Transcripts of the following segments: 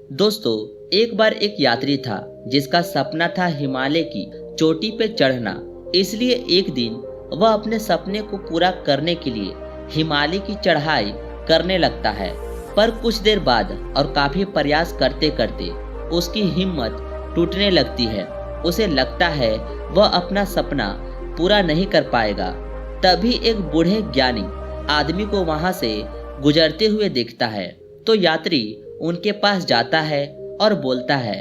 दोस्तों, एक बार एक यात्री था जिसका सपना था हिमालय की चोटी पे चढ़ना। इसलिए एक दिन वह अपने सपने को पूरा करने के लिए हिमालय की चढ़ाई करने लगता है। पर कुछ देर बाद और काफी प्रयास करते करते उसकी हिम्मत टूटने लगती है। उसे लगता है वह अपना सपना पूरा नहीं कर पाएगा। तभी एक बूढ़े ज्ञानी आदमी को वहां से गुजरते हुए देखता है, तो यात्री उनके पास जाता है और बोलता है,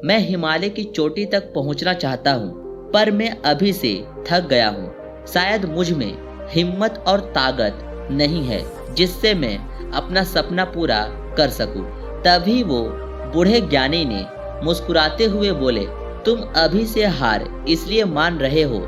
मैं हिमालय की चोटी तक पहुंचना चाहता हूं, पर मैं अभी से थक गया हूं। शायद मुझ में हिम्मत और ताकत नहीं है जिससे मैं अपना सपना पूरा कर सकूं। तभी वो बूढ़े ज्ञानी ने मुस्कुराते हुए बोले, तुम अभी से हार इसलिए मान रहे हो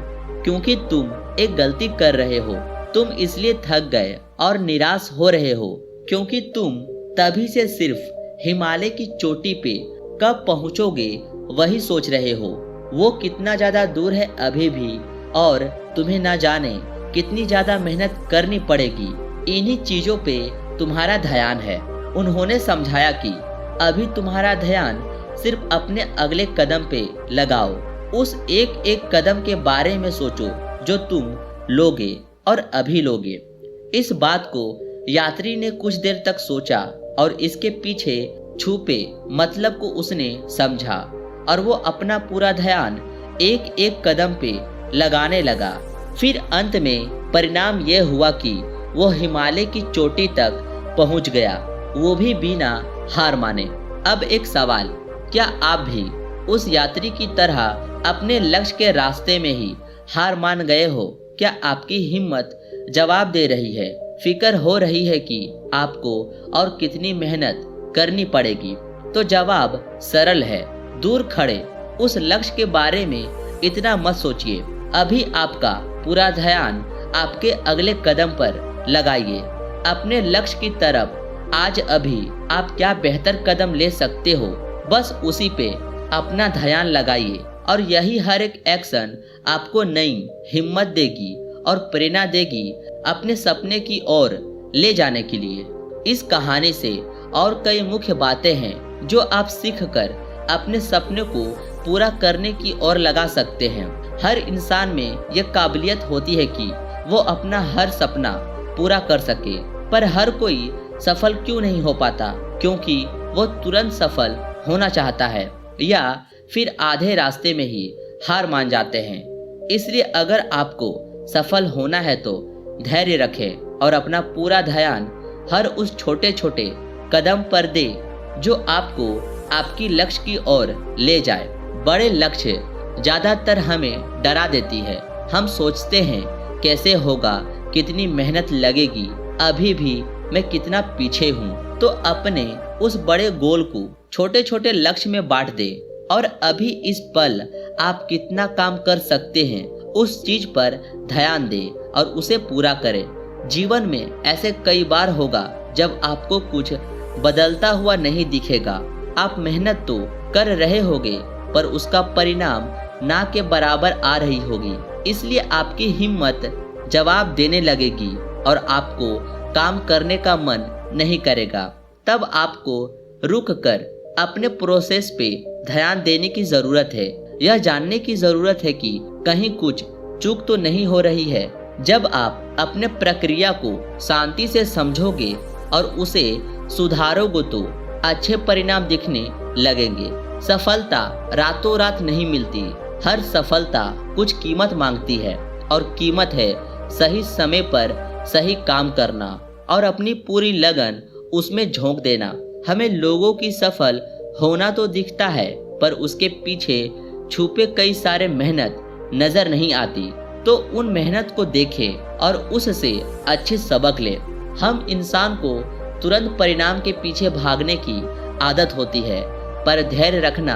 क्योंकि तुम एक गलती कर रहे हो। तुम इसलिए थक गए और निराश हो रहे हो क्योंकि तुम तभी से सिर्फ हिमालय की चोटी पे कब पहुंचोगे वही सोच रहे हो। वो कितना ज्यादा दूर है अभी भी, और तुम्हें ना जाने कितनी ज्यादा मेहनत करनी पड़ेगी। इन्हीं चीजों पे तुम्हारा ध्यान है। उन्होंने समझाया कि अभी तुम्हारा ध्यान सिर्फ अपने अगले कदम पे लगाओ। उस एक एक कदम के बारे में सोचो जो तुम लोगे और अभी लोगे। इस बात को यात्री ने कुछ देर तक सोचा और इसके पीछे छुपे मतलब को उसने समझा, और वो अपना पूरा ध्यान एक एक कदम पे लगाने लगा। फिर अंत में परिणाम यह हुआ कि वो हिमालय की चोटी तक पहुंच गया, वो भी बिना हार माने। अब एक सवाल, क्या आप भी उस यात्री की तरह अपने लक्ष्य के रास्ते में ही हार मान गए हो? क्या आपकी हिम्मत जवाब दे रही है? फिक्र हो रही है कि आपको और कितनी मेहनत करनी पड़ेगी? तो जवाब सरल है, दूर खड़े उस लक्ष्य के बारे में इतना मत सोचिए। अभी आपका पूरा ध्यान आपके अगले कदम पर लगाइए, अपने लक्ष्य की तरफ। आज अभी आप क्या बेहतर कदम ले सकते हो, बस उसी पे अपना ध्यान लगाइए, और यही हर एक एक्शन आपको नई हिम्मत देगी और प्रेरणा देगी अपने सपने की ओर ले जाने के लिए। इस कहानी से और कई मुख्य बातें हैं जो आप सीख कर अपने सपने को पूरा करने की ओर लगा सकते हैं। हर इंसान में यह काबिलियत होती है कि वो अपना हर सपना पूरा कर सके, पर हर कोई सफल क्यों नहीं हो पाता? क्योंकि वो तुरंत सफल होना चाहता है या फिर आधे रास्ते में ही हार मान जाते हैं। इसलिए अगर आपको सफल होना है तो धैर्य रखें और अपना पूरा ध्यान हर उस छोटे छोटे कदम पर दे जो आपको आपकी लक्ष्य की ओर ले जाए। बड़े लक्ष्य ज्यादातर हमें डरा देती है। हम सोचते हैं कैसे होगा, कितनी मेहनत लगेगी, अभी भी मैं कितना पीछे हूँ। तो अपने उस बड़े गोल को छोटे छोटे लक्ष्य में बांट दे, और अभी इस पल आप कितना काम कर सकते हैं उस चीज पर ध्यान दे और उसे पूरा करें। जीवन में ऐसे कई बार होगा जब आपको कुछ बदलता हुआ नहीं दिखेगा। आप मेहनत तो कर रहे होगे पर उसका परिणाम ना के बराबर आ रही होगी। इसलिए आपकी हिम्मत जवाब देने लगेगी और आपको काम करने का मन नहीं करेगा। तब आपको रुक कर अपने प्रोसेस पे ध्यान देने की जरूरत है। यह जानने की जरूरत है कि कहीं कुछ चूक तो नहीं हो रही है। जब आप अपने प्रक्रिया को शांति से समझोगे और उसे सुधारोगे तो अच्छे परिणाम दिखने लगेंगे। सफलता रातों रात नहीं मिलती। हर सफलता कुछ कीमत मांगती है, और कीमत है सही समय पर सही काम करना और अपनी पूरी लगन उसमें झोंक देना। हमें लोगों की सफल होना तो दिखता है, पर उसके पीछे छुपे कई सारे मेहनत नजर नहीं आती। तो उन मेहनत को देखें और उससे अच्छे सबक ले। हम इंसान को तुरंत परिणाम के पीछे भागने की आदत होती है, पर धैर्य रखना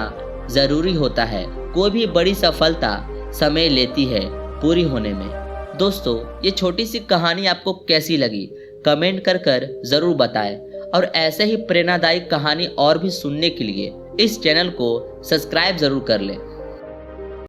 जरूरी होता है। कोई भी बड़ी सफलता समय लेती है पूरी होने में। दोस्तों, ये छोटी सी कहानी आपको कैसी लगी कमेंट कर जरूर बताएं, और ऐसे ही प्रेरणादायक कहानी और भी सुनने के लिए इस चैनल को सब्सक्राइब जरूर कर लें।